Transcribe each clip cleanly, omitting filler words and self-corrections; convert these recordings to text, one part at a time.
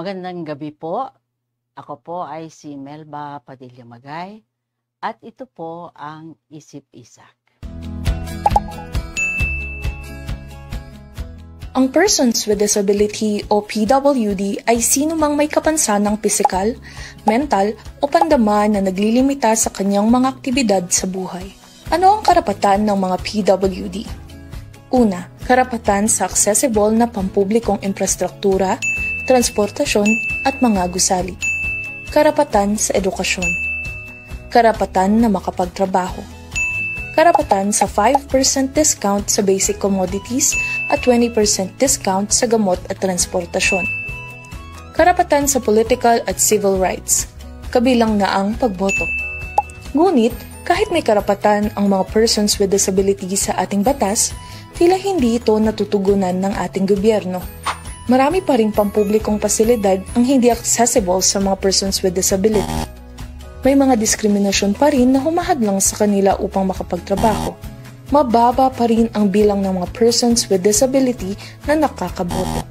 Magandang gabi po. Ako po ay si Melba Padilla Magay at ito po ang Isip-Isak. Ang Persons with Disability o PWD ay sino mang may kapansanang pisikal, mental o pandama na naglilimita sa kanyang mga aktibidad sa buhay. Ano ang karapatan ng mga PWD? Una, karapatan sa accessible na pampublikong infrastruktura, transportasyon at mga gusali. Karapatan sa edukasyon. Karapatan na makapagtrabaho. Karapatan sa 5% discount sa basic commodities at 20% discount sa gamot at transportasyon. Karapatan sa political at civil rights, kabilang na ang pagboto. Ngunit, kahit may karapatan ang mga persons with disability sa ating batas, tila hindi ito natutugunan ng ating gobyerno. Marami pa ring pampublikong pasilidad ang hindi accessible sa mga persons with disability. May mga diskriminasyon pa rin na humahadlang sa kanila upang makapagtrabaho. Mababa pa rin ang bilang ng mga persons with disability na nakakaboto.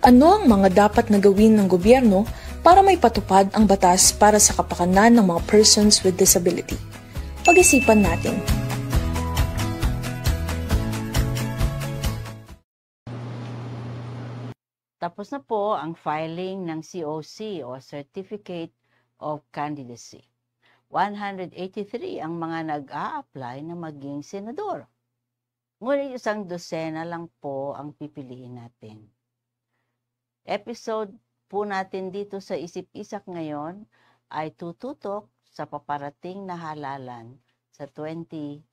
Ano ang mga dapat na gawin ng gobyerno para may patupad ang batas para sa kapakanan ng mga persons with disability? Pag-isipan natin. Tapos na po ang filing ng COC o Certificate of Candidacy. 183 ang mga nag-a-apply na maging senador. Ngunit isang dosena lang po ang pipiliin natin. Episode po natin dito sa Isip-Isak ngayon ay tututok sa paparating na halalan sa 2025.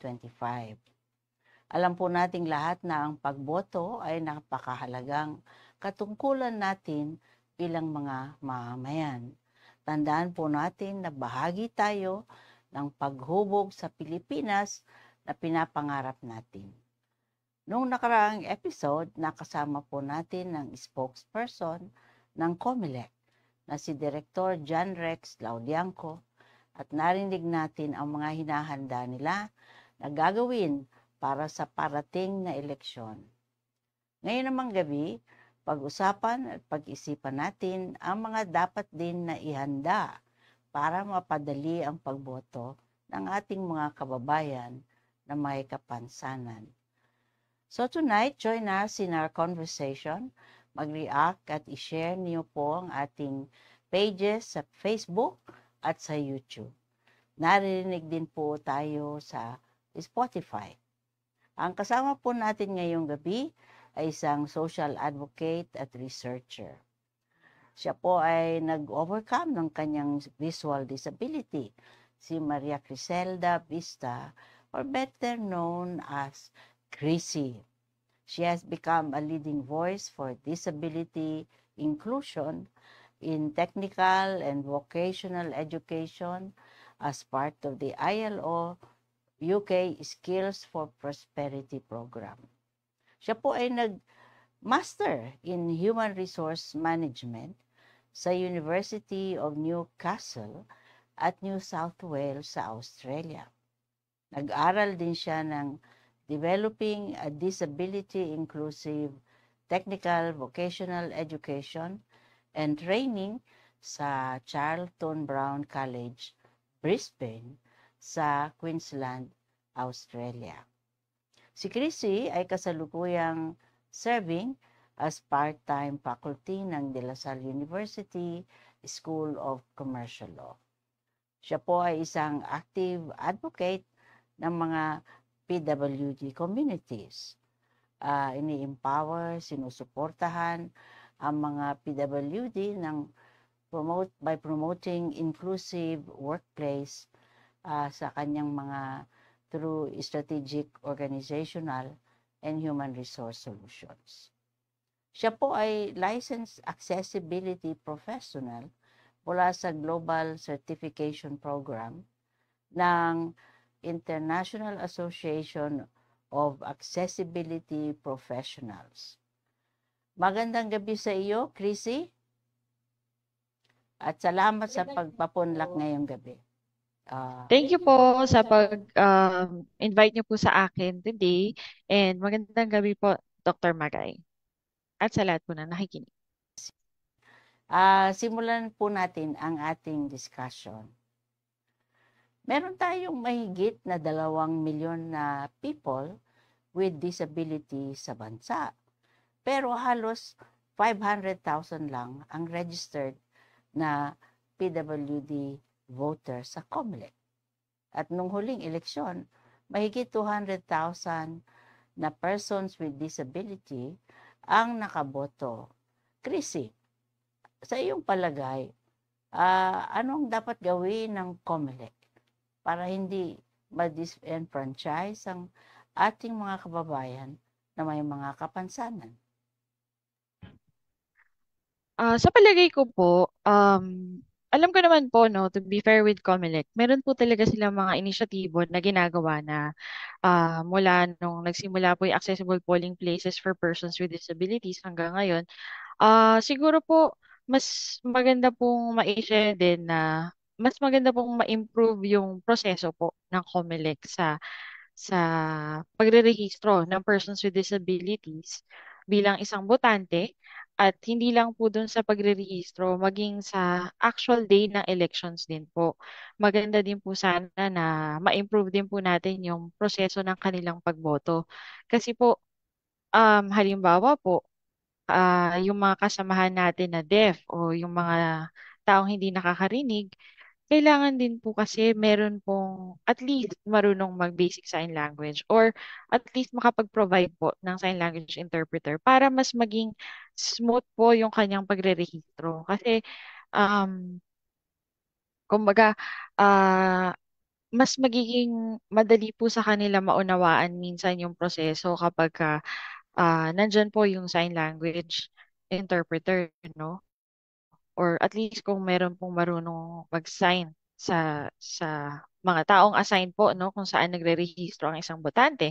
Alam po nating lahat na ang pagboto ay napakahalagang katungkulan natin bilang mga mamamayan. Tandaan po natin na bahagi tayo ng paghubog sa Pilipinas na pinapangarap natin. Noong nakaraang episode, nakasama po natin ang spokesperson ng COMELEC na si Director John Rex Laudianco at narinig natin ang mga hinahanda nila na gagawin para sa parating na eleksyon. Ngayon namang gabi, pag-usapan at pag-isipan natin ang mga dapat din na ihanda para mapadali ang pagboto ng ating mga kababayan na may kapansanan. So tonight, join us in our conversation. Mag-react at i-share niyo po ang ating pages sa Facebook at sa YouTube. Narinig din po tayo sa Spotify. Ang kasama po natin ngayong gabi ay isang social advocate at researcher. Siya po ay nag-overcome ng kanyang visual disability, si Maria Criselda Vista, or better known as Chrissy. She has become a leading voice for disability inclusion in technical and vocational education as part of the ILO UK Skills for Prosperity program. Siya po ay nag-master in Human Resource Management sa University of Newcastle at New South Wales sa Australia. Nag-aral din siya ng Developing a Disability Inclusive Technical Vocational Education and Training sa Charlton Brown College, Brisbane, sa Queensland, Australia. Si Chrissy ay kasalukuyang serving as part-time faculty ng De La Salle University School of Commercial Law. Siya po ay isang active advocate ng mga PWD communities. Ini-empower, sinusuportahan ang mga PWD by promoting inclusive workplace sa kanyang mga through strategic organizational and human resource solutions. Siya po ay licensed accessibility professional mula sa Global Certification Program ng International Association of Accessibility Professionals. Magandang gabi sa iyo, Chrissy. At salamat sa pagpapunlak ngayong gabi. Thank you po sa pag-invite niyo po sa akin today. And magandang gabi po, Dr. Magay. At sa lahat po na nakikinig. Simulan po natin ang ating discussion. Meron tayong mahigit na 2 milyon na people with disability sa bansa. Pero halos 500,000 lang ang registered na PWD voter sa COMELEC. At nung huling eleksyon, mahigit 200,000 na persons with disability ang nakaboto. Chrissy, sa iyong palagay, anong dapat gawin ng COMELEC para hindi ma-disenfranchise ang ating mga kababayan na may mga kapansanan? Sa palagay ko po, alam ko naman po, no, to be fair with COMELEC, meron po talaga silang mga inisyatibo na ginagawa na mula nung nagsimula po yung accessible polling places for persons with disabilities hanggang ngayon. Siguro po, mas maganda pong ma-share din na mas maganda pong ma-improve yung proseso po ng COMELEC sa pagre-rehistro ng persons with disabilities bilang isang botante at hindi lang po dun sa pagre-rehistro, maging sa actual day ng elections din po. Maganda din po sana na ma-improve din po natin yung proseso ng kanilang pagboto. Kasi po, halimbawa po, yung mga kasamahan natin na deaf o yung mga taong hindi nakakarinig, kailangan din po kasi meron pong at least marunong mag-basic sign language or at least makapag-provide po ng sign language interpreter para mas maging smooth po yung kanyang pagre-rehistro. Kasi, um, kumbaga, ah, mas magiging madali po sa kanila maunawaan minsan yung proseso kapag nandyan po yung sign language interpreter, no? Or at least kung meron pong marunong mag-sign sa mga taong assigned po, no, kung saan nagre-rehistro ang isang botante.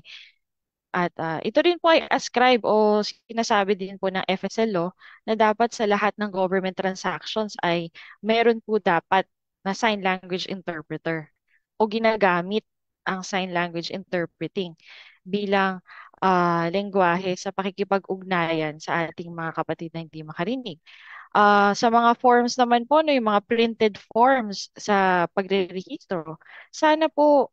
At ito rin po ay ascribe o sinasabi din po ng FSLO na dapat sa lahat ng government transactions ay meron po dapat na sign language interpreter o ginagamit ang sign language interpreting bilang lengguwahe sa pakikipag-ugnayan sa ating mga kapatid na hindi makarinig. Sa mga forms naman po, no, yung mga printed forms sa pagre-rehistro, sana po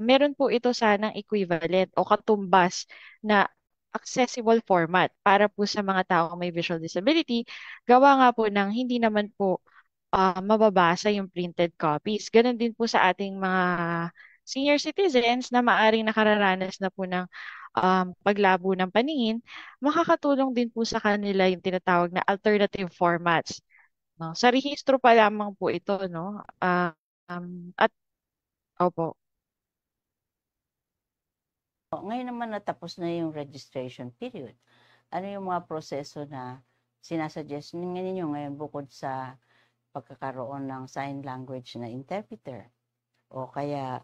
meron po ito sanang equivalent o katumbas na accessible format para po sa mga taong may visual disability. Gawa nga po ng hindi naman po mababasa yung printed copies. Ganon din po sa ating mga senior citizens na maaring nakararanas na po ng paglabo ng paningin, makakatulong din po sa kanila yung tinatawag na alternative formats. No? Sa rehistro pa lamang po ito, no? At opo. Ngayon naman natapos na yung registration period. Ano yung mga proseso na sinasuggest ninyo ngayon bukod sa pagkakaroon ng sign language na interpreter? O kaya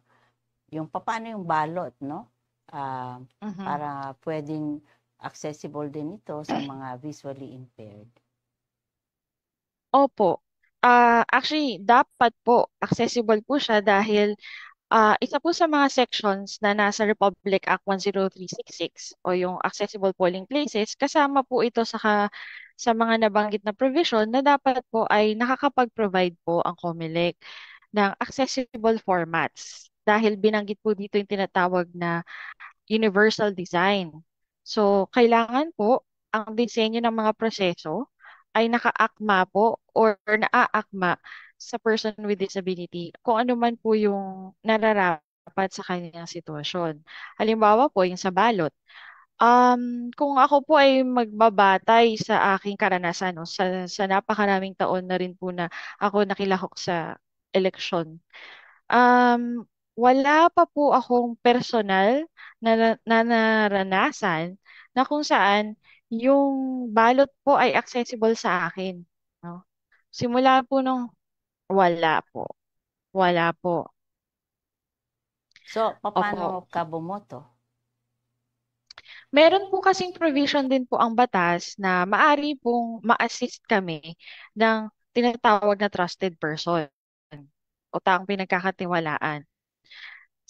yung paano yung balot, no? Mhm. Para pwedeng accessible din ito sa mga visually impaired. Opo. Actually, dapat po accessible po siya dahil isa po sa mga sections na nasa Republic Act 10366 o yung accessible polling places, kasama po ito sa mga nabanggit na provision na dapat po ay nakakapag-provide po ang COMELEC ng accessible formats. Dahil binanggit po dito yung tinatawag na universal design. So, kailangan po ang disenyo ng mga proseso ay nakaakma po or naaakma sa person with disability kung ano man po yung nararapat sa kanyang sitwasyon. Halimbawa po, yung sa balot. Kung ako po ay magbabatay sa aking karanasan, no, sa napakaraming taon na rin po na ako nakilahok sa eleksyon, wala pa po akong personal na naranasan na kung saan yung balot po ay accessible sa akin. No? Simula po nung wala po. Wala po. So, Opo. paano ka bumoto? Meron po kasing provision din po ang batas na maari pong ma-assist kami ng tinatawag na trusted person o taong pinagkakatiwalaan.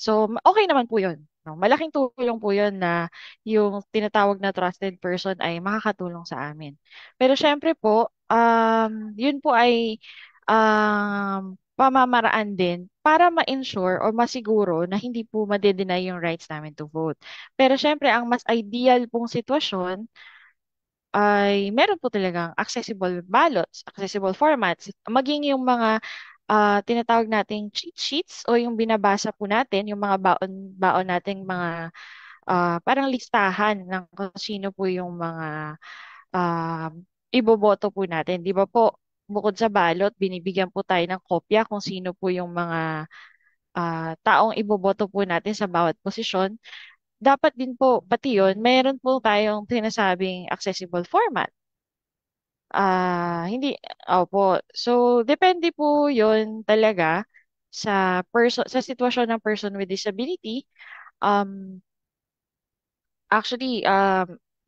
So, okay naman po yun. No? Malaking tulong po yun na yung tinatawag na trusted person ay makakatulong sa amin. Pero syempre po, yun po ay pamamaraan din para ma-ensure or masiguro na hindi po made-deny yung rights namin to vote. Pero syempre, ang mas ideal pong sitwasyon ay meron po talagang accessible ballots, accessible formats, maging yung mga tinatawag nating cheat sheets o yung binabasa po natin, yung mga baon nating mga parang listahan ng kung sino po yung mga ah, iboboto po natin. Di ba po, bukod sa balot, binibigyan po tayo ng kopya kung sino po yung mga taong iboboto po natin sa bawat posisyon. Dapat din po, pati yun, mayroon po tayong sinasabing accessible format. Hindi, opo. So, depende po yun talaga sa sitwasyon ng person with disability. Um,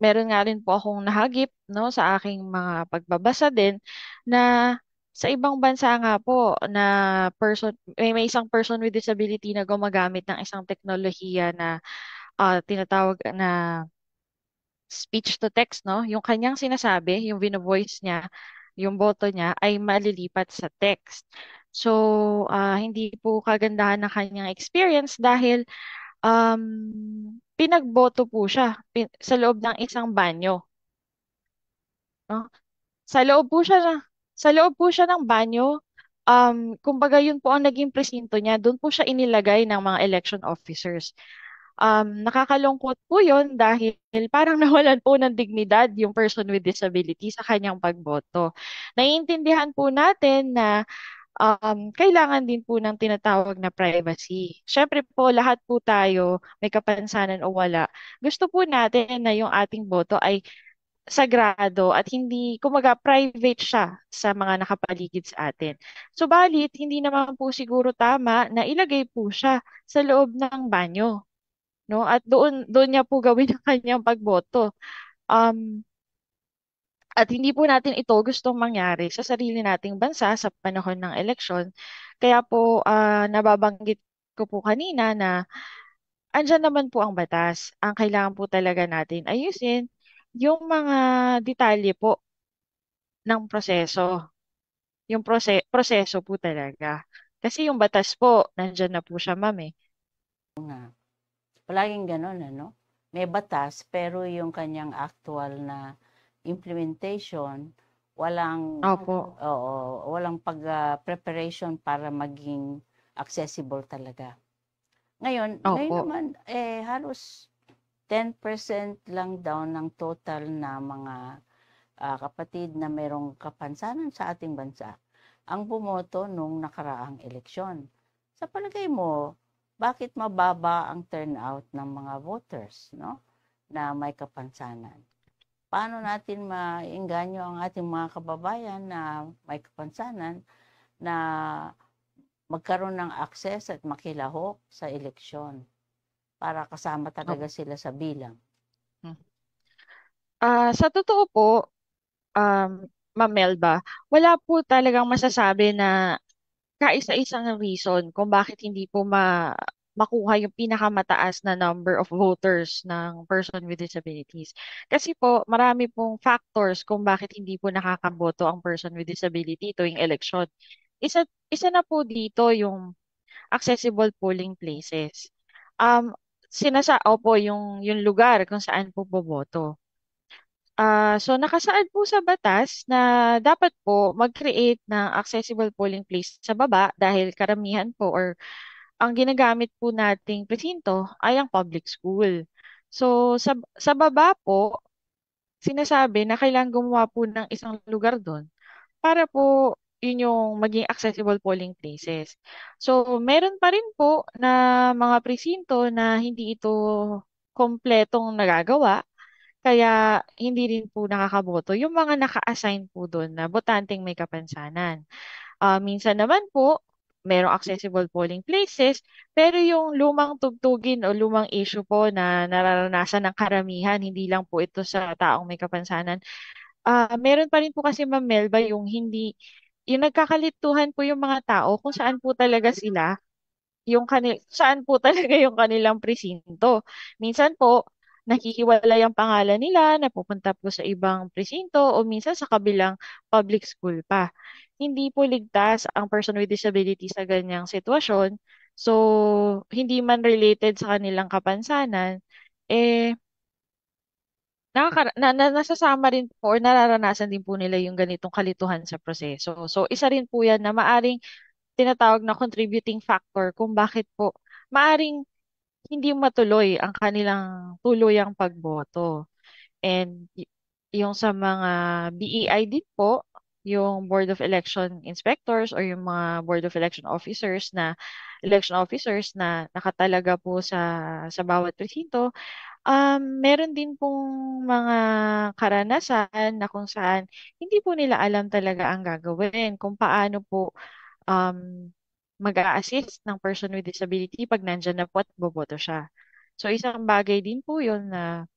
meron nga rin po akong nahagip no sa aking mga pagbabasa din na sa ibang bansa nga po na may isang person with disability na gumagamit ng isang teknolohiya na tinatawag na speech to text, no? Yung kanyang sinasabi, yung voice niya, yung boto niya ay malilipat sa text. So, hindi po kagandahan ng kanyang experience dahil pinagboto po siya sa loob ng isang banyo. No? Sa loob po siya sa loob po siya ng banyo. Kumbaga yun po ang naging presinto niya. Doon po siya inilagay ng mga election officers. Nakakalungkot po yun dahil parang nawalan po ng dignidad yung person with disability sa kanyang pagboto. Naiintindihan po natin na kailangan din po ng tinatawag na privacy. Siyempre po, lahat po tayo, may kapansanan o wala, gusto po natin na yung ating boto ay sagrado at hindi, kumaga, private siya sa mga nakapaligid sa atin. Subalit, hindi naman po siguro tama na ilagay po siya sa loob ng banyo, no? At doon niya po gawin ang kanyang pagboto. Um, at hindi po natin ito gustong mangyari sa sarili nating bansa sa panahon ng eleksyon. Kaya po nababanggit ko po kanina na andyan naman po ang batas. Ang kailangan po talaga natin ayusin yung mga detalye po ng proseso. Yung proseso po talaga. Kasi yung batas po, nandyan na po siya, ma'am eh. Palaging gano'n, ano? May batas, pero yung kanyang actual na implementation, Opo. walang preparation para maging accessible talaga. Ngayon Opo. naman, halos 10% lang daw ng total na mga kapatid na mayroong kapansanan sa ating bansa ang bumoto nung nakaraang eleksyon. Sa palagay mo, bakit mababa ang turnout ng mga voters, no, na may kapansanan? Paano natin maengganyo ang ating mga kababayan na may kapansanan na magkaroon ng access at makilahok sa eleksyon para kasama talaga sila sa bilang? Sa totoo po, Ma'am Melba, wala po talagang masasabi na kaisa-isang reason kung bakit hindi po makuha yung pinakamataas na number of voters ng person with disabilities. Kasi po, marami pong factors kung bakit hindi po nakakaboto ang person with disability tuwing election. Isa na po dito yung accessible polling places. Um, Opo, yung lugar kung saan po boboto. So nakasaad po sa batas na dapat po mag-create ng accessible polling place sa baba dahil karamihan po or ang ginagamit po nating presinto ay ang public school. So sa baba po, sinasabi na kailangan gumawa po ng isang lugar doon para po yun yung maging accessible polling places. So meron pa rin po na mga presinto na hindi ito kompletong nagagawa kaya hindi rin po nakakaboto yung mga naka-assign po doon na botanteng may kapansanan. Minsan naman po, merong accessible polling places, pero yung lumang tugtugin o lumang issue po na nararanasan ng karamihan, hindi lang po ito sa taong may kapansanan. Meron pa rin po kasi Ma'am Melba yung nagkakalituhan po yung mga tao kung saan po talaga sila saan po talaga yung kanilang presinto. Minsan po, nahihiwalay ang pangalan nila, napupunta po sa ibang presinto, o minsan sa kabilang public school pa. Hindi po ligtas ang person with disability sa ganyang sitwasyon. So, hindi man related sa kanilang kapansanan, eh, nasasama rin po or nararanasan din po nila yung ganitong kalituhan sa proseso. So, isa rin po yan na maaring tinatawag na contributing factor kung bakit po maaring hindi matuloy ang kanilang tuluyang pagboto. And yung sa mga BEI din po, yung Board of Election Inspectors or yung mga Board of Election officers na nakatalaga po sa bawat presinto, meron din pong mga karanasan na kung saan hindi po nila alam talaga ang gagawin, kung paano po um, mag-a-assist ng person with disability pag nandyan na po at boboto siya. So isang bagay din po yun na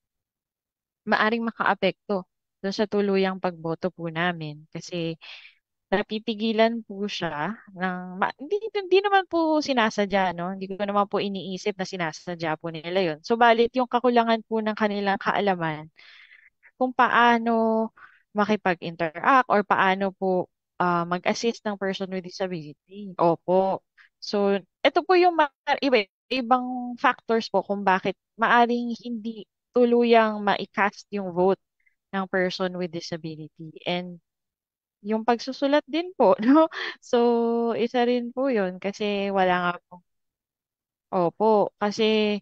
maaring makaapekto doon sa tuluyang pagboto po namin kasi napipigilan po siya hindi naman po sinasadya, no? Hindi ko naman po iniisip na sinasadya po nila yun. Subalit yung kakulangan po ng kanilang kaalaman kung paano makipag-interact or paano po mag-assist ng person with disability. Opo. So, ito po yung ibang factors po kung bakit maaring hindi tuluyang ma-cast yung vote ng person with disability. And yung pagsusulat din po, no? So, isa rin po yun kasi wala nga po. Opo, kasi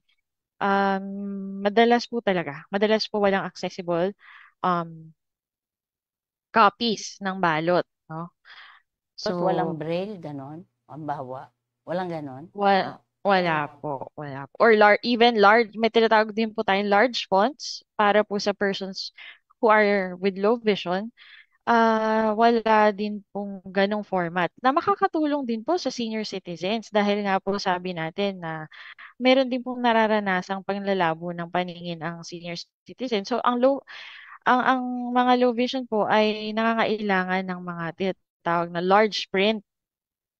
madalas po walang accessible um, copies ng balot, no? So, Ba't walang braille, ganon? Ang bawa. Walang ganon? wala po. Or even large, may tinatawag din po tayong large fonts para po sa persons who are with low vision. Wala din pong ganong format na makakatulong din po sa senior citizens dahil nga po sabi natin na meron din pong nararanasang panglalabo ng paningin ang senior citizen. So ang mga low vision po ay nangangailangan ng mga tinatawag na large print.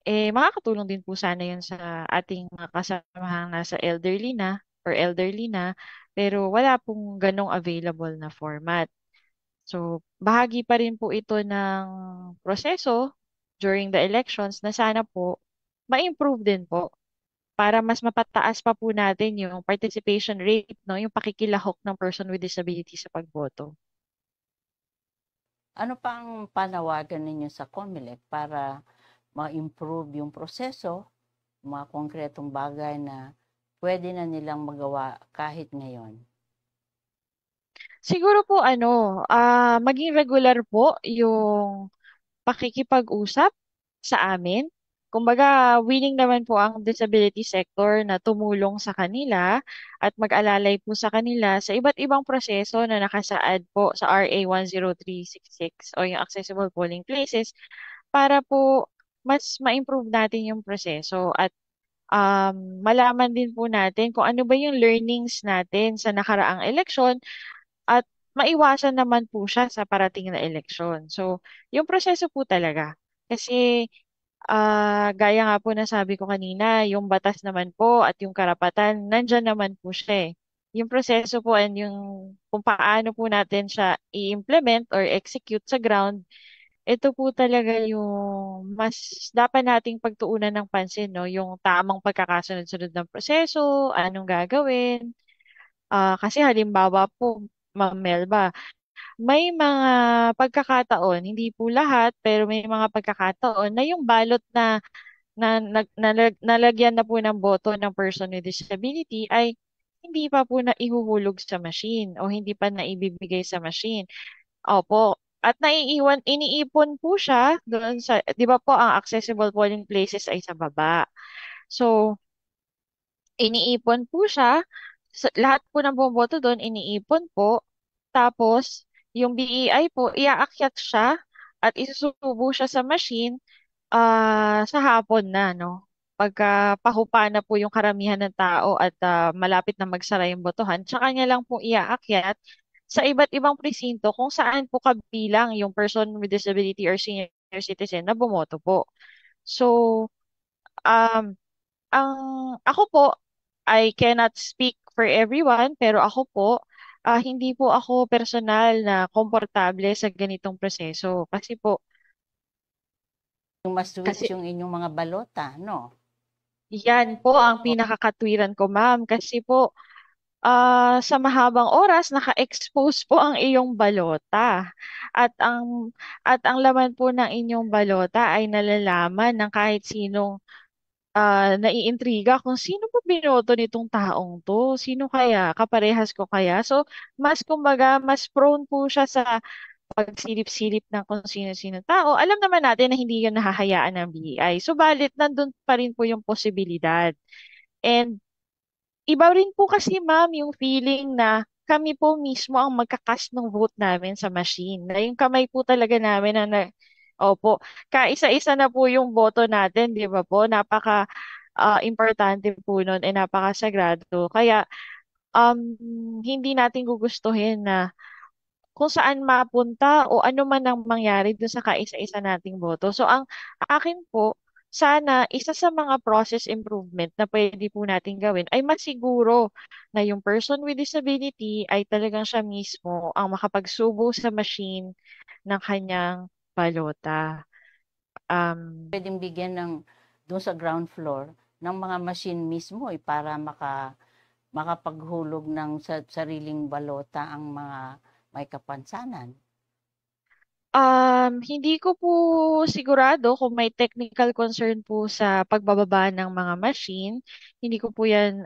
Makakatulong din po sana yun sa ating mga kasamahang nasa elderly na, pero wala pong ganong available na format. So, bahagi pa rin po ito ng proseso during the elections na sana po ma-improve din po para mas mapataas pa po natin yung participation rate, no, yung pakikilahok ng person with disability sa pagboto. Ano pa ang panawagan ninyo sa COMELEC para ma-improve yung proseso, mga konkretong bagay na pwede na nilang magawa kahit ngayon? Siguro po maging regular po yung pakikipag-usap sa amin. Kumbaga, willing naman po ang disability sector na tumulong sa kanila at mag-alalay po sa kanila sa iba't ibang proseso na nakasaad po sa RA 10366 o yung Accessible Polling Places para po mas ma-improve natin yung proseso at malaman din po natin kung ano ba yung learnings natin sa nakaraang eleksyon at maiwasan naman po siya sa parating na eleksyon. So, yung proseso po talaga. Kasi gaya nga po na sabi ko kanina, yung batas naman po at yung karapatan, nandyan naman po siya eh. Yung proseso po and yung kung paano po natin siya i-implement or execute sa ground, ito po talaga yung mas dapat nating pagtuunan ng pansin, no? Yung tamang pagkakasunod-sunod ng proseso, anong gagawin. Kasi halimbawa po, Ma'am Melba, may mga pagkakataon, hindi po lahat, pero may mga pagkakataon na yung balot nalagyan na po ng boto ng person with disability ay hindi pa po na ihuhulog sa machine o hindi pa naibibigay sa machine. Opo. At iniipon po siya doon sa, di ba po ang accessible polling places ay sa baba. So, iniipon po siya. Lahat po ng bumoboto doon, iniipon po. Tapos, yung BEI po, iaakyat siya at isusubo siya sa machine sa hapon na, no? Pagka pahupa na po yung karamihan ng tao at malapit na magsara yung botohan, tsaka niya lang po iaakyat sa iba't ibang presinto kung saan po kabilang yung person with disability or senior citizen na bumoto po. So, um, ako po, I cannot speak for everyone, pero ako po, hindi po ako personal na komportable sa ganitong proseso. Yung ma-switch Kasi yung inyong mga balota, no? yan po ang pinakakatwiran ko, ma'am. Kasi po, sa mahabang oras, naka-expose po ang iyong balota. At ang laman po ng inyong balota ay nalalaman ng kahit sinong naiintriga kung sino ba binoto nitong taong to? Sino kaya? Kaparehas ko kaya? So, kumbaga, mas prone po siya sa pagsilip-silip ng kung sino-sino tao. Alam naman natin na hindi yun nahahayaan ng BI. Subalit, nandun pa rin po yung posibilidad. And iba rin po kasi, ma'am, yung feeling na kami po mismo ang magkakas ng vote namin sa machine. Na yung kamay po talaga namin opo, kaisa-isa na po yung boto natin, di ba po? Importante po nun, napakasagrado. Kaya hindi natin gugustuhin na kung saan mapunta o ano man ang mangyari dun sa kaisa-isa nating boto. So ang akin po, sana isa sa mga process improvement na pwede po natin gawin ay masiguro na yung person with disability ay talagang siya mismo ang makapagsubo sa machine ng kanyang balota. Pwedeng bigyan ng doon sa ground floor ng mga machine mismo para makapaghulog ng sariling balota ang mga may kapansanan. Hindi ko po sigurado kung may technical concern po sa pagbababa ng mga machine. Hindi ko po yan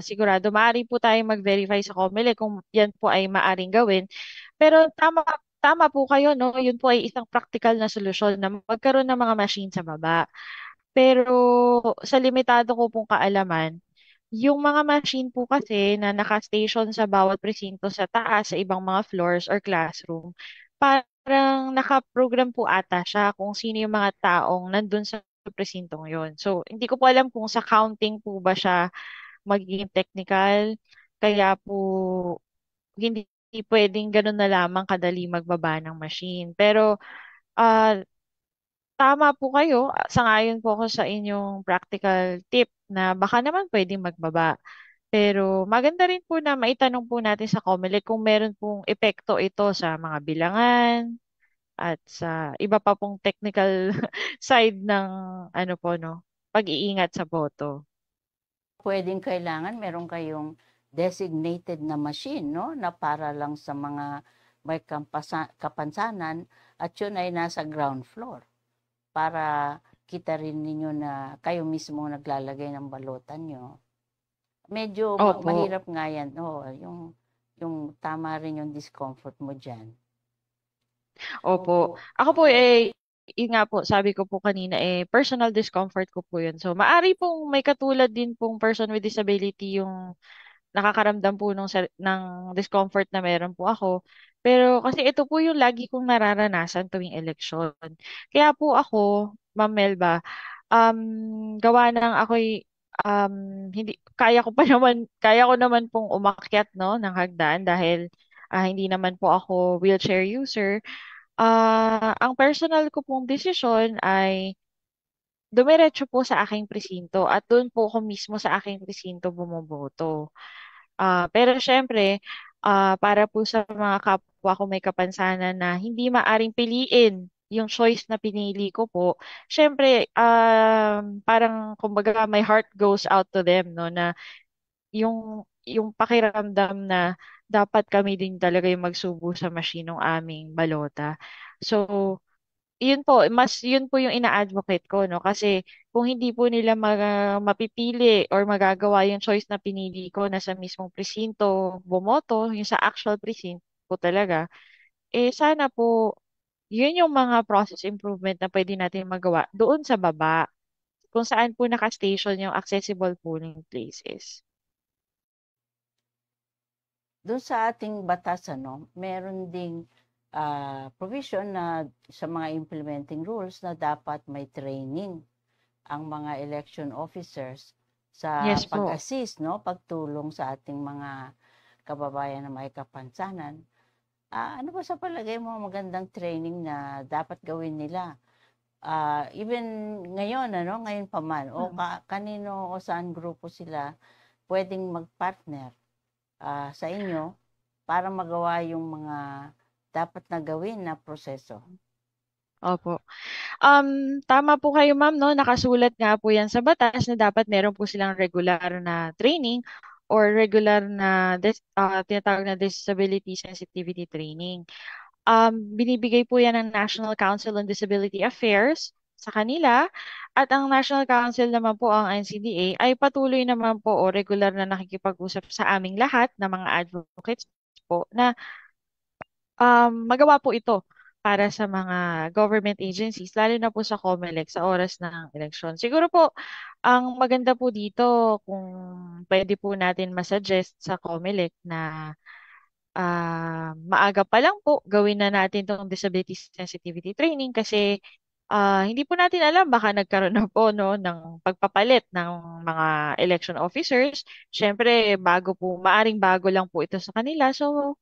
sigurado. Maaari po tayong mag-verify sa COMELEC kung yan po ay maaring gawin. Pero tama po kayo, no? Yun po ay isang practical na solusyon na magkaroon ng mga machine sa baba. Pero sa limitado ko pong kaalaman, yung mga machine po kasi na naka-station sa bawat presinto sa taas, sa ibang mga floors or classroom, parang naka-program po ata siya kung sino yung mga taong nandun sa presintong yon. So, hindi ko po alam kung sa counting po ba siya magiging technical, kaya po hindi pwedeng ganun na lamang kadali magbaba ng machine. Pero, ah tama po kayo. Sangayon po ako sa inyong practical tip na baka naman pwedeng magbaba. Pero maganda rin po na maitanong po natin sa COMELEC kung meron pong epekto ito sa mga bilangan at sa iba pa pong technical side ng ano po no, pag-iingat sa boto. Pwedeng kailangan meron kayong designated na machine, no? Na para lang sa mga may kapansanan at yun ay nasa ground floor para kita rin ninyo na kayo mismo naglalagay ng balutan nyo. Medyo Opo. mahirap nga yan. Oo, yung tama rin yung discomfort mo dyan. Opo. Ako po yun nga po, sabi ko po kanina personal discomfort ko po yun. So, maari pong may katulad din pong person with disability yung nakakaramdam po ng discomfort na meron po ako. Pero kasi ito po yung lagi kong nararanasan tuwing eleksyon. Kaya po ako, Ma'am Melba, gawa ng ako'y hindi kaya ko naman pong umakyat no ng hagdan dahil hindi naman po ako wheelchair user. Ang personal ko pong desisyon ay dumiretso po sa aking presinto at doon po ako mismo sa aking presinto bumoboto. Pero syempre, para po sa mga kapwa ko may kapansanan na hindi maaring piliin yung choice na pinili ko po, syempre, parang kumbaga my heart goes out to them, no, na yung pakiramdam na dapat kami din talaga yung magsubo sa machine ng aming balota. So, yun po yung ina-advocate ko, no? Kasi kung hindi po nila mapipili or magagawa yung choice na pinili ko na sa mismong presinto, bumoto, yung sa actual precinct po talaga, sana po, yun yung mga process improvement na pwede natin magawa doon sa baba, kung saan po naka-station yung accessible polling places. Doon sa ating batas, meron ding provision na sa mga implementing rules na dapat may training ang mga election officers sa Yes po. pag-assist, pagtulong sa ating mga kababayan na may kapansanan. Ano ba sa palagay mo magandang training na dapat gawin nila Even ngayon, ngayon pa man, o kanino o saan grupo sila pwedeng mag-partner sa inyo para magawa yung mga dapat na gawin na proseso. Opo. Tama po kayo ma'am, no? Nakasulat nga po yan sa batas na dapat meron po silang regular na training or regular na tinatawag na disability sensitivity training. Binibigay po yan ng National Council on Disability Affairs sa kanila at ang National Council naman po, ang NCDA, ay patuloy naman po o regular na nakikipag-usap sa aming lahat na mga advocates po na magawa po ito para sa mga government agencies, lalo na po sa COMELEC sa oras ng eleksyon. Siguro po, ang maganda po dito kung pwede po natin masuggest sa COMELEC na maaga pa lang po gawin na natin itong disability sensitivity training kasi hindi po natin alam baka nagkaroon na po no ng pagpapalit ng mga election officers. Siyempre, maaring bago lang po ito sa kanila. So,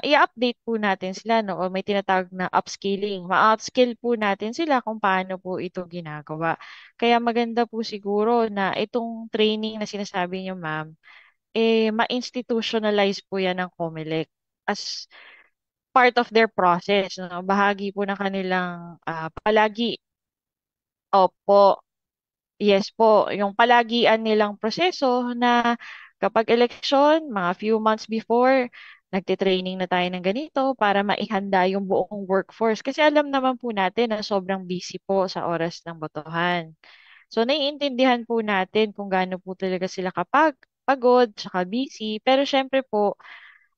i-update po natin sila, no? O may tinatawag na upskilling. Ma-upskill po natin sila kung paano po ito ginagawa. Kaya maganda po siguro na itong training na sinasabi niyo, ma'am, ma-institutionalize po yan ng COMELEC as part of their process, no? Bahagi po ng kanilang palagi. Opo. Yes po, yung palagian nilang proseso na kapag eleksyon, mga few months before, nagtitraining na tayo ng ganito para maihanda yung buong workforce. Kasi alam naman po natin na sobrang busy po sa oras ng botohan. So, naiintindihan po natin kung gaano po talaga sila pagod, tsaka busy. Pero syempre po,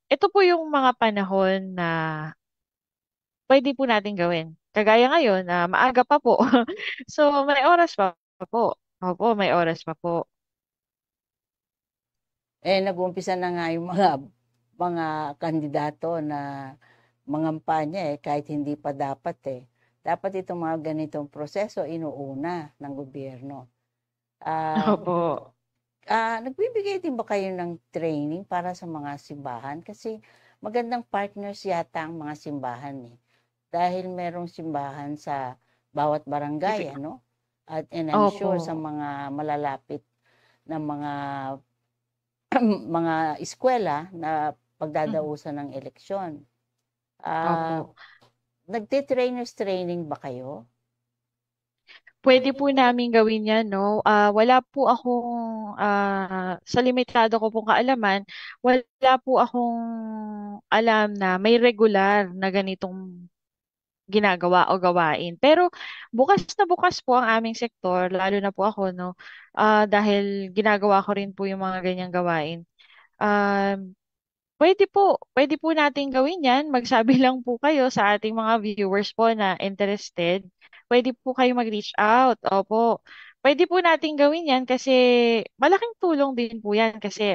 ito po yung mga panahon na pwede po natin gawin. Kagaya ngayon, na maaga pa po. So, may oras pa po. Opo, may oras pa po. Nag-uumpisa na nga yung mga kandidato na mangampanya kahit hindi pa dapat Dapat itong mga ganitong proseso inuuna ng gobyerno. Opo. Nagbibigay din ba kayo ng training para sa mga simbahan? Kasi magandang partners yata ang mga simbahan Dahil merong simbahan sa bawat barangay, and I'm sure sa Opo. mga malalapit na mga mga eskwela na pagdadausan ng eleksyon. Opo. Nagte-trainers training ba kayo? Pwede po namin gawin yan, no? Wala po akong, sa limitado ko pong kaalaman, wala po akong alam na may regular na ganitong ginagawa o gawain. Pero bukas na bukas po ang aming sektor, lalo na po ako, no? Dahil ginagawa ko rin po yung mga ganyang gawain. Um, pwede po natin gawin yan. Magsabi lang po kayo sa ating mga viewers po na interested. Pwede po kayo mag-reach out. Opo. Pwede po natin gawin yan kasi malaking tulong din po yan kasi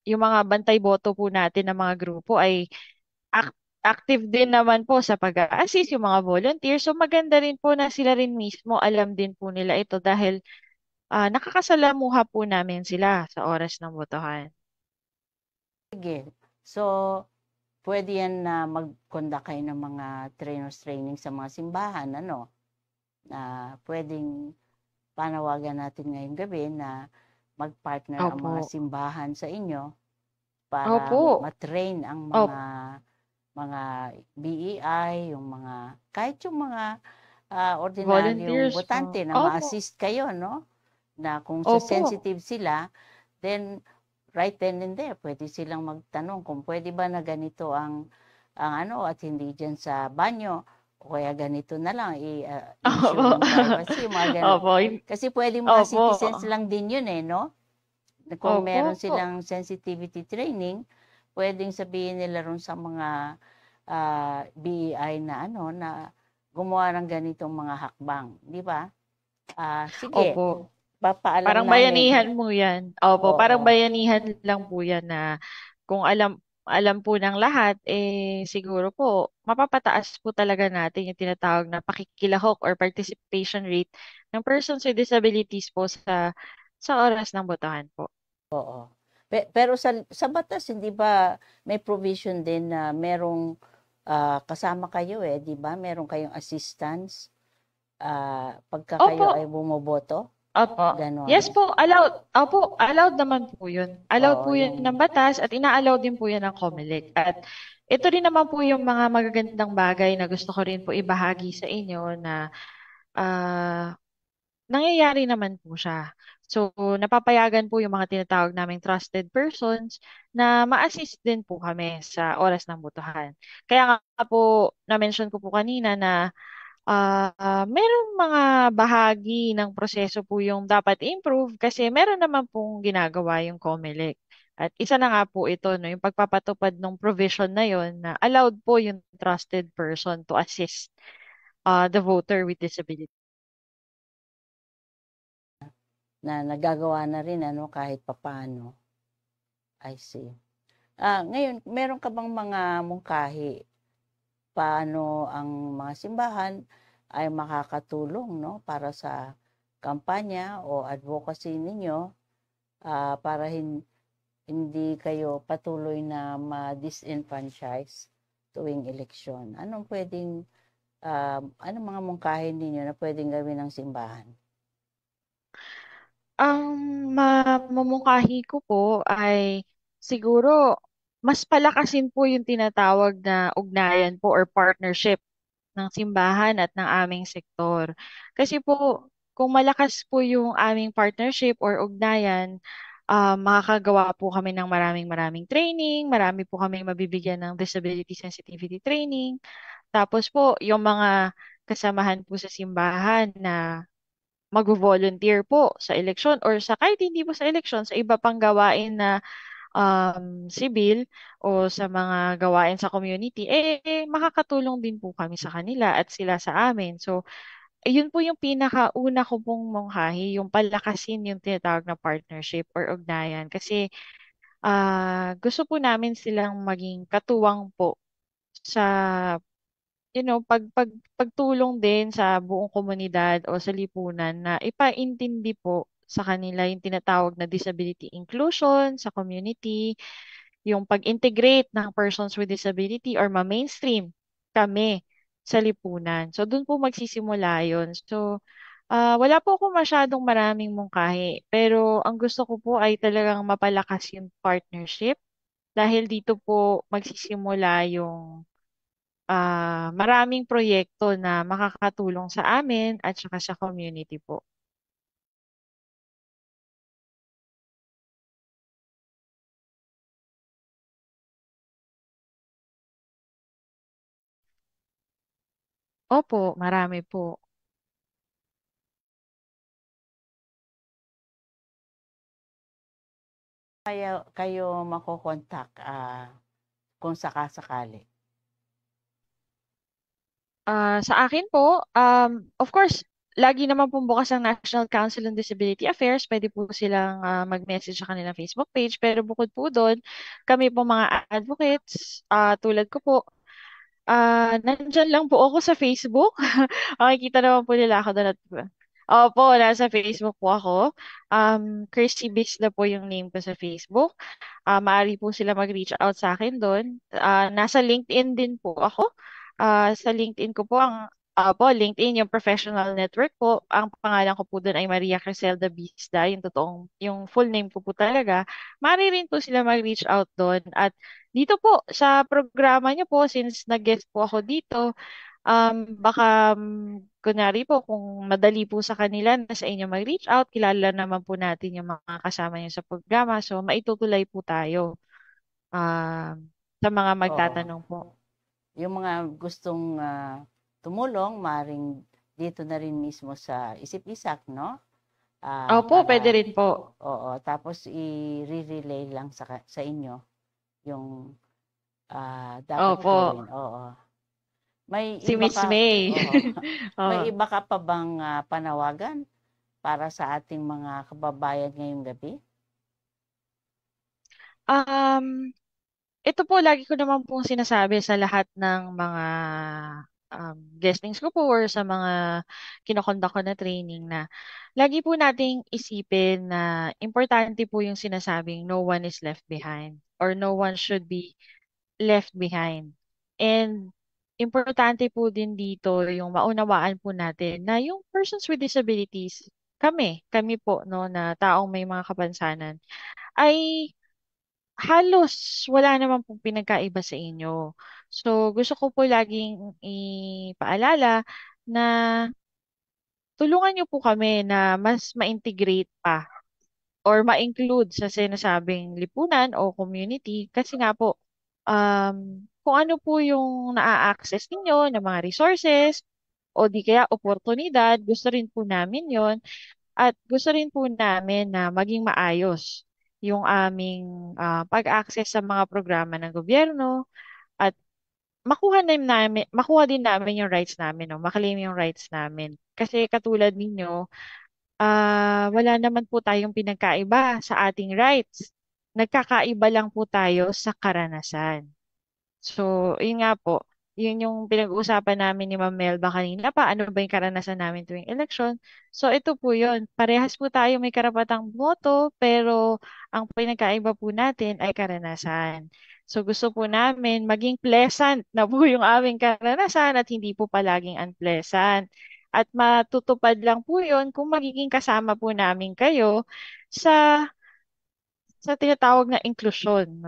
yung mga bantay boto po natin ng mga grupo ay active din naman po sa pag-assist yung mga volunteers. So maganda rin po na sila rin mismo alam din po nila ito dahil nakakasalamuha po namin sila sa oras ng botohan. Sige. So, pwede yan na mag-conduct kayo ng mga trainers training sa mga simbahan, na pwedeng panawagan natin ngayong gabi na mag-partner ang mga Opo. simbahan sa inyo para Opo. matrain ang Opo. mga BEI, kahit yung mga ordinaryong Volunteers botante po. na Opo. ma-assist kayo, na kung sa Opo. sensitive sila, then right then and there, pwede silang magtanong kung pwede ba na ganito ang at hindi dyan sa banyo, o kaya ganito na lang, issue ng privacy, mga ganun. Opo. Kasi pwede mga Opo. citizens lang din yun Kung Opo. meron silang sensitivity training, pwedeng sabihin nila ron sa mga BEI na na gumawa ng ganitong mga hakbang, di ba? Sige, Opo. papaalam Parang namin. bayanihan mo yan. Opo, Oo. parang bayanihan lang po yan na kung alam po ng lahat, siguro po, mapapataas po talaga natin yung tinatawag na pakikilahok or participation rate ng persons with disabilities po sa oras ng botohan po. Oo. Pero sa batas, hindi ba may provision din na merong kasama kayo eh, di ba? Meron kayong assistance pagka Opo, kayo ay bumoboto? opo. Ganon. Yes po, allowed. Opo, allowed naman po yun. Allowed Oo, po yun ng yung batas at ina-allow din po yun ng COMELEC. At ito rin naman po yung mga magagandang bagay na gusto ko rin po ibahagi sa inyo na ah, nangyayari naman po siya. So, napapayagan po yung mga tinatawag naming trusted persons na ma-assist din po kami sa oras ng botohan. Kaya nga po, na-mention ko po kanina na merong mga bahagi ng proseso po yung dapat improve kasi meron naman pong ginagawa yung COMELEC. At isa na nga po ito, no, yung pagpapatupad ng provision na yon na allowed po yung trusted person to assist the voter with disability. na nagagawa na rin ano kahit papaano. I see. Ngayon, meron ka bang mga mungkahi paano ang mga simbahan ay makakatulong no para sa kampanya o advocacy ninyo para hindi kayo patuloy na ma-disenfranchise tuwing eleksyon. Anong pwedeng anong mga mungkahi ninyo na pwedeng gawin ng simbahan? Ang mamungkahi ko po ay siguro mas palakasin po yung tinatawag na ugnayan po or partnership ng simbahan at ng aming sektor. Kasi po, kung malakas po yung aming partnership or ugnayan, makakagawa po kami ng maraming maraming training, marami po kami mabibigyan ng disability sensitivity training. Tapos po, yung mga kasamahan po sa simbahan na mag-volunteer po sa eleksyon or sa kahit hindi po sa eleksyon, sa iba pang gawain na sibil o sa mga gawain sa community, makakatulong din po kami sa kanila at sila sa amin. So, yun po yung pinakauna ko pong mungkahi, yung palakasin yung tinatawag na partnership or ugnayan. Kasi gusto po namin silang maging katuwang po sa pagtulong din sa buong komunidad o sa lipunan na ipaintindi po sa kanila yung tinatawag na disability inclusion sa community, yung pag-integrate ng persons with disability or ma-mainstream kami sa lipunan. So, doon po magsisimula yun. So, wala po ako masyadong maraming mungkahi, pero ang gusto ko po ay talagang mapalakas yung partnership dahil dito po magsisimula yung maraming proyekto na makakatulong sa amin at saka sa community po. Opo, marami po. Kaya kayo makokontak kung sakasakali? Sa akin po, of course, lagi naman pong bukas ang National Council on Disability Affairs. Pwede po silang mag-message sa kanilang Facebook page. Pero bukod po doon, kami po mga advocates, tulad ko po, nandyan lang po ako sa Facebook. Makikita naman po nila ako doon. Opo, nasa Facebook po ako. Chrissy Bisla po yung name ko sa Facebook. Maaari po sila mag-reach out sa akin doon. Nasa LinkedIn din po ako. Sa LinkedIn ko po LinkedIn, yung professional network po. Ang pangalan ko po doon ay Maria Criselda Bisda, yung full name ko po talaga. Maaari rin po sila mag-reach out doon. At dito po, sa programa niyo po, since nag-guest po ako dito, baka kunyari po kung madali po sa kanila na sa inyo mag-reach out, kilala naman po natin yung mga kasama niyo sa programa. So, maitutuloy po tayo sa mga Oo. magtatanong po. Yung mga gustong tumulong, maring dito na rin mismo sa Isip-Isak, no? Opo, pwede Para rin po. oo, tapos i-relay lang sa inyo yung dapat Opo, gawin. Oo. May si iba Miss ka May. oo. May Oo. iba ka pa bang panawagan para sa ating mga kababayan ngayong gabi? Um, Ito po, lagi ko naman pong sinasabi sa lahat ng mga guestings ko po or sa mga kinokondak ko na training na lagi po nating isipin na importante po yung sinasabing no one is left behind or no one should be left behind. And importante po din dito yung maunawaan po natin na yung persons with disabilities, kami po, no, na taong may mga kapansanan, ay halos wala naman pong pinagkaiba sa inyo. So, gusto ko po laging ipaalala na tulungan niyo po kami na mas ma-integrate pa or ma-include sa sinasabing lipunan o community kasi nga po, kung ano po yung naa-access ninyo ng mga resources o di kaya oportunidad, gusto rin po namin yon at gusto rin po namin na maging maayos yung aming pag-access sa mga programa ng gobyerno at makuha din namin yung rights namin, no? Maklaim yung rights namin. Kasi katulad ninyo, wala naman po tayong pinagkaiba sa ating rights. Nagkakaiba lang po tayo sa karanasan. So, yun nga po. Yun yung pinag-uusapan namin ni Ma'am Melba kanina pa. Ano ba yung karanasan namin tuwing election? So, ito po yun. Parehas po tayo may karapatang boto, pero ang pinagkaiba po natin ay karanasan. So, gusto po namin maging pleasant na po yung aming karanasan at hindi po palaging unpleasant. At matutupad lang po yun kung magiging kasama po namin kayo sa tinatawag na inklusyon, no?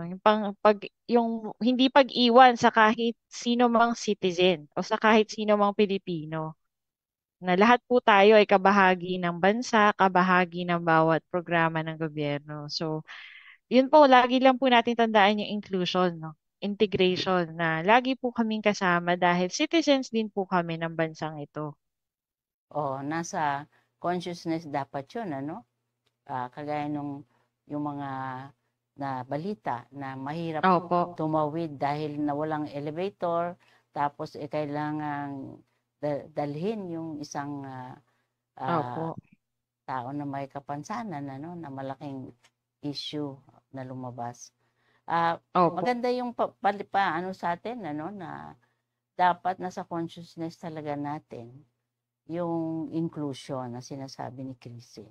Yung hindi pag-iwan sa kahit sino mang citizen o sa kahit sino mang Pilipino. Na lahat po tayo ay kabahagi ng bansa, kabahagi ng bawat programa ng gobyerno. So, yun po, lagi lang po natin tandaan yung inclusion, no? Integration na lagi po kaming kasama dahil citizens din po kami ng bansang ito. Nasa consciousness dapat yun, ano? Kagaya nung yung mga na balita na mahirap Opo. tumawid dahil nawalang elevator, tapos kailangang dalhin yung isang Opo. tao na may kapansanan, ano, na malaking issue na lumabas. Opo. Maganda yung ano sa atin, ano, na dapat nasa consciousness talaga natin yung inclusion na sinasabi ni Chrissy.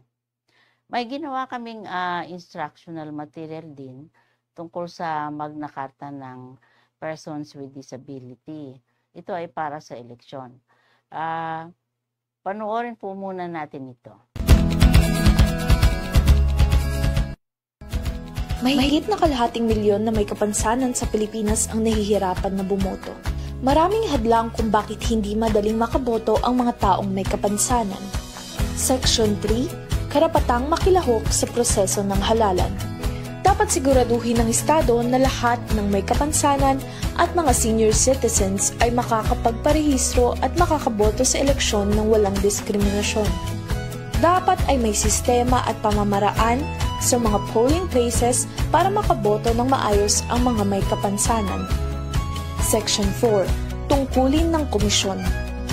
May ginawa kaming instructional material din tungkol sa Magna Carta ng Persons with Disability. Ito ay para sa eleksyon. Panoorin po muna natin ito. Mahigit na kalahating milyon na may kapansanan sa Pilipinas ang nahihirapan na bumoto. Maraming hadlang kung bakit hindi madaling makaboto ang mga taong may kapansanan. Section 3, karapatang makilahok sa proseso ng halalan. Dapat siguraduhin ng Estado na lahat ng may kapansanan at mga senior citizens ay makakapagparehistro at makakaboto sa eleksyon ng walang diskriminasyon. Dapat ay may sistema at pamamaraan sa mga polling places para makaboto ng maayos ang mga may kapansanan. Section 4. Tungkulin ng komisyon.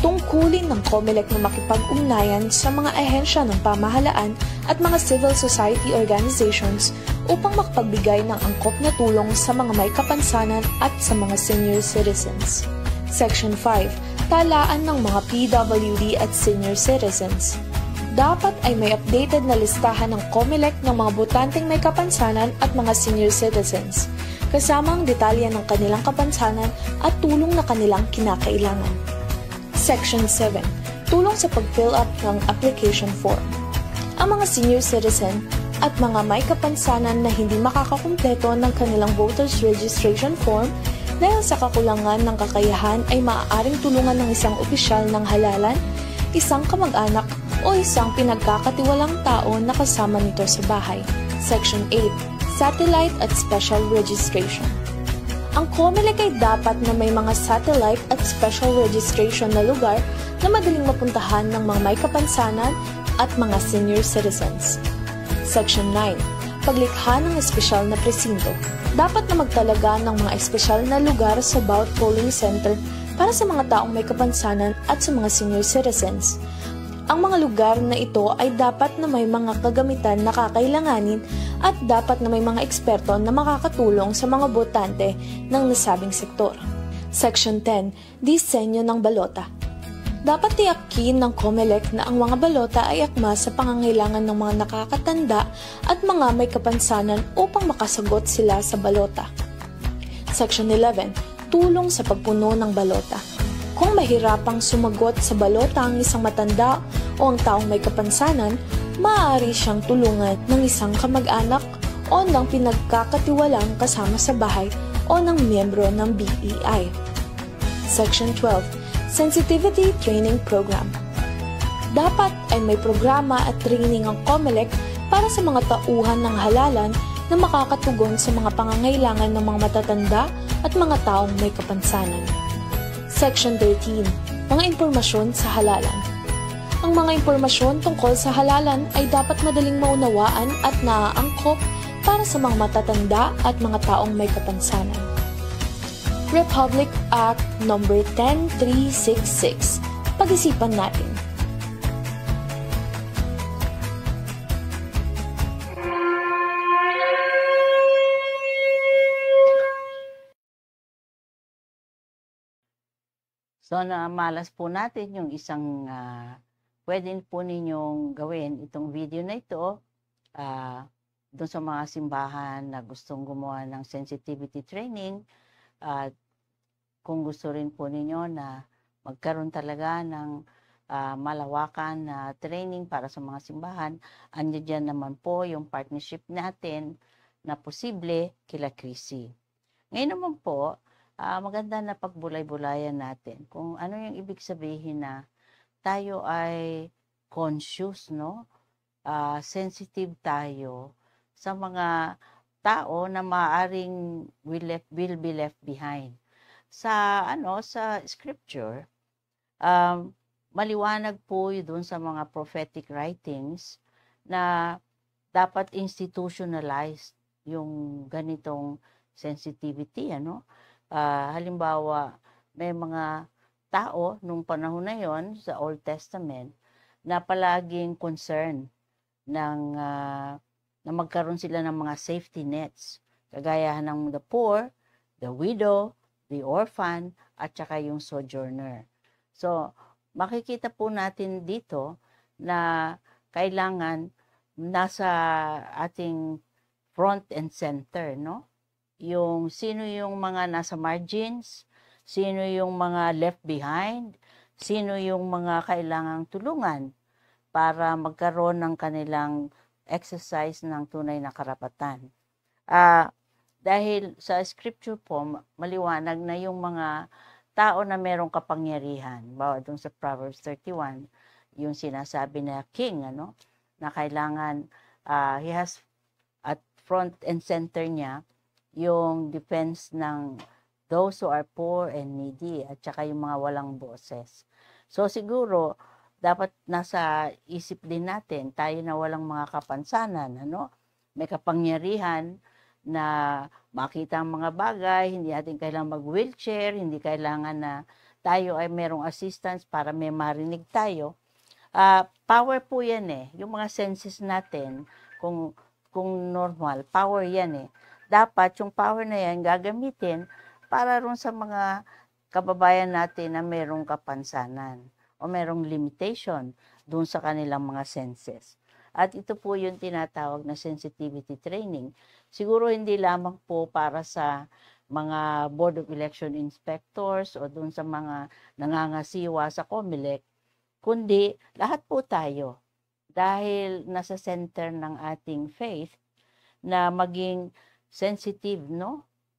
Tungkulin ng COMELEC na makipag-ugnayan sa mga ahensya ng pamahalaan at mga civil society organizations upang makapagbigay ng angkop na tulong sa mga may kapansanan at sa mga senior citizens. Section 5. Talaan ng mga PWD at senior citizens. Dapat ay may updated na listahan ng COMELEC ng mga botanteng may kapansanan at mga senior citizens, kasama ang detalye ng kanilang kapansanan at tulong na kanilang kinakailangan. Section 7. Tulong sa pag-fill up ng application form. Ang mga senior citizen at mga may kapansanan na hindi makakakumpleto ng kanilang voters registration form dahil sa kakulangan ng kakayahan ay maaaring tulungan ng isang opisyal ng halalan, isang kamag-anak o isang pinagkakatiwalang tao na kasama nito sa bahay. Section 8. Satellite at Special Registration. Ang COMELEC ay dapat na may mga satellite at special registration na lugar na madaling mapuntahan ng mga may kapansanan at mga senior citizens. Section 9. Paglikha ng espesyal na presinto. Dapat na magtalaga ng mga espesyal na lugar sa bawat polling center para sa mga taong may kapansanan at sa mga senior citizens. Ang mga lugar na ito ay dapat na may mga kagamitan na kakailanganin at dapat na may mga eksperto na makakatulong sa mga botante ng nasabing sektor. Section 10. Disenyo ng balota. Dapat tiyakin ng COMELEC na ang mga balota ay akma sa pangangailangan ng mga nakakatanda at mga may kapansanan upang makasagot sila sa balota. Section 11. Tulong sa pagpuno ng balota. Kung mahirapang sumagot sa balota ang isang matanda o ang taong may kapansanan, maaari siyang tulungan ng isang kamag-anak o ng pinagkakatiwalang kasama sa bahay o ng miyembro ng BEI. Section 12. Sensitivity Training Program. Dapat ay may programa at training ang COMELEC para sa mga tauhan ng halalan na makakatugon sa mga pangangailangan ng mga matatanda at mga taong may kapansanan. Section 13. Mga impormasyon sa halalan. Ang mga impormasyon tungkol sa halalan ay dapat madaling maunawaan at naaangkop para sa mga matatanda at mga taong may kapansanan. Republic Act No. 10366. Pag-isipan natin. So, namalas po natin yung isang pwede po ninyong gawin itong video na ito doon sa mga simbahan na gustong gumawa ng sensitivity training. At kung gusto rin po ninyo na magkaroon talaga ng malawakan na training para sa mga simbahan, andyan dyan naman po yung partnership natin na posible kila Chrissy. Ngayon naman po, maganda na pagbulay-bulayan natin kung ano yung ibig sabihin na tayo ay conscious, no? Sensitive tayo sa mga tao na maaaring will be left behind. Sa scripture, maliwanag po doon sa mga prophetic writings na dapat institutionalized yung ganitong sensitivity, halimbawa, may mga tao nung panahon na yon sa Old Testament na palaging concern na magkaroon sila ng mga safety nets, kagaya ng the poor, the widow, the orphan, at saka yung sojourner. So, makikita po natin dito na kailangan nasa ating front and center, no? Yung sino yung mga nasa margins, sino yung mga left behind, sino yung mga kailangang tulungan para magkaroon ng kanilang exercise ng tunay na karapatan. Dahil sa scripture po, maliwanag na yung mga tao na merong kapangyarihan. Bawa dun sa Proverbs 31, yung sinasabi na king, na kailangan he has at front and center niya yung defense ng those who are poor and needy at saka yung mga walang boses. So siguro, dapat nasa isip din natin, tayo na walang mga kapansanan, may kapangyarihan na makita ang mga bagay, hindi natin kailangan mag-wheelchair, hindi kailangan na tayo ay merong assistance para may marinig tayo. Power po yan yung mga senses natin, kung normal, power yan Dapat yung power na yan gagamitin para rin sa mga kababayan natin na merong kapansanan o merong limitation dun sa kanilang mga senses. At ito po yung tinatawag na sensitivity training. Siguro hindi lamang po para sa mga Board of Election Inspectors o dun sa mga nangangasiwa sa COMELEC, kundi lahat po tayo. Dahil nasa center ng ating faith na maging sensitive,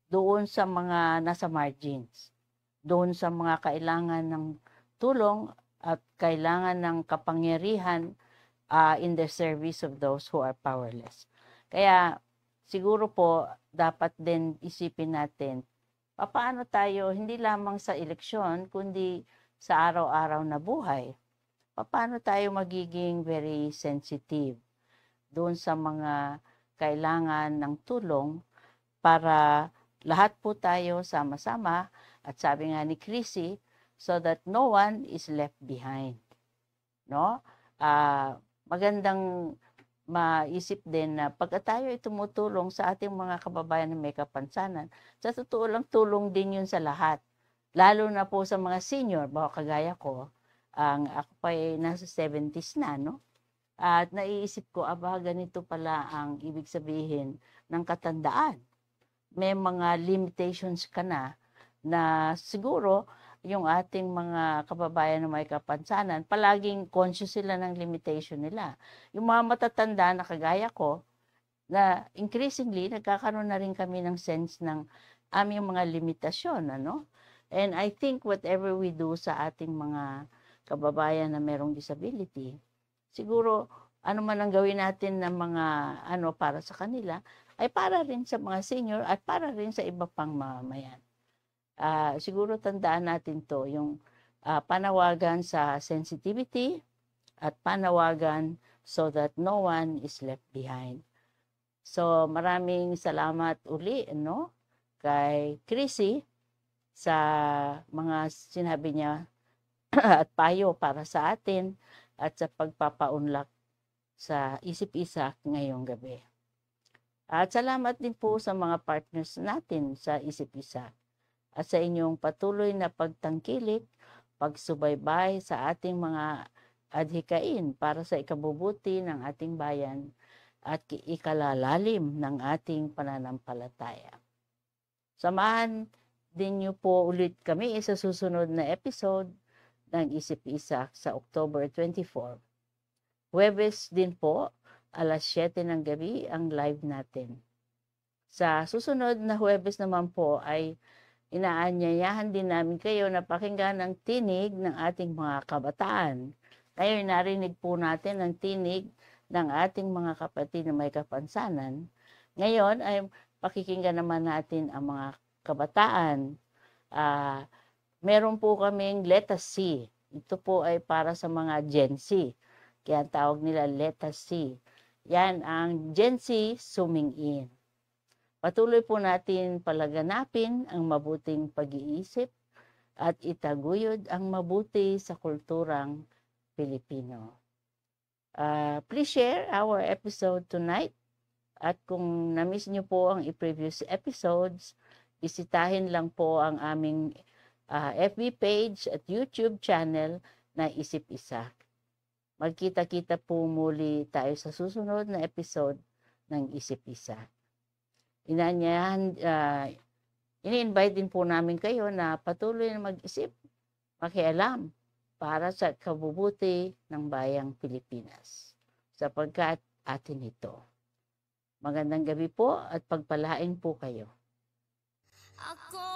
doon sa mga nasa margins, doon sa mga kailangan ng tulong at kailangan ng kapangyarihan in the service of those who are powerless. Kaya siguro po dapat din isipin natin paano tayo hindi lamang sa eleksyon kundi sa araw-araw na buhay. Paano tayo magiging very sensitive doon sa mga kailangan ng tulong para lahat po tayo sama-sama at sabi nga ni Chrissy, so that no one is left behind. Magandang maisip din na pag tayo ay tumutulong sa ating mga kababayan na may kapansanan, sa totoo lang tulong din yun sa lahat. Lalo na po sa mga senior, kagaya ko, ako pa ay nasa 70s na, At naiisip ko, ganito pala ang ibig sabihin ng katandaan. May mga limitations ka na siguro yung ating mga kababayan na may kapansanan, palaging conscious sila ng limitation nila. Yung mga matatanda na kagaya ko, na increasingly nagkakaroon na rin kami ng sense ng aming mga limitasyon, ano? And I think whatever we do sa ating mga kababayan na merong disability, siguro ano man ang gawin natin ng mga para sa kanila, ay para rin sa mga senior at para rin sa iba pang mamamayan. Siguro tandaan natin to, yung panawagan sa sensitivity at panawagan so that no one is left behind. So maraming salamat uli kay Chrissy sa mga sinabi niya at payo para sa atin at sa pagpapaunlak sa Isip-Isak ngayong gabi. At salamat din po sa mga partners natin sa Isip-Isak at sa inyong patuloy na pagtangkilik, pagsubaybay sa ating mga adhikain para sa ikabubuti ng ating bayan at ikalalalim ng ating pananampalataya. Samahan din niyo po ulit kami sa susunod na episode ng Isip-Isak sa October 24. Huwebes din po, alas 7 ng gabi ang live natin. Sa susunod na Huwebes naman po ay inaanyayahan din namin kayo na pakinggan ang tinig ng ating mga kabataan. Ngayon narinig po natin ang tinig ng ating mga kapatid na may kapansanan. Ngayon ay pakikinggan naman natin ang mga kabataan. Meron po kaming Letter C. Ito po ay para sa mga Gen Z. Kaya tawag nila Letter C. Yan ang Gen Z zooming in. Patuloy po natin palaganapin ang mabuting pag-iisip at itaguyod ang mabuti sa kulturang Pilipino. Please share our episode tonight. At kung na-miss nyo po ang previous episodes, bisitahin lang po ang aming FB page at YouTube channel na Isip-Isak. Magkita-kita po muli tayo sa susunod na episode ng Isip-Isak. Ini-invite din po namin kayo na patuloy na mag-isip, makialam para sa kabubuti ng bayang Pilipinas. Sapagkat atin ito. Magandang gabi po at pagpalain po kayo. Ako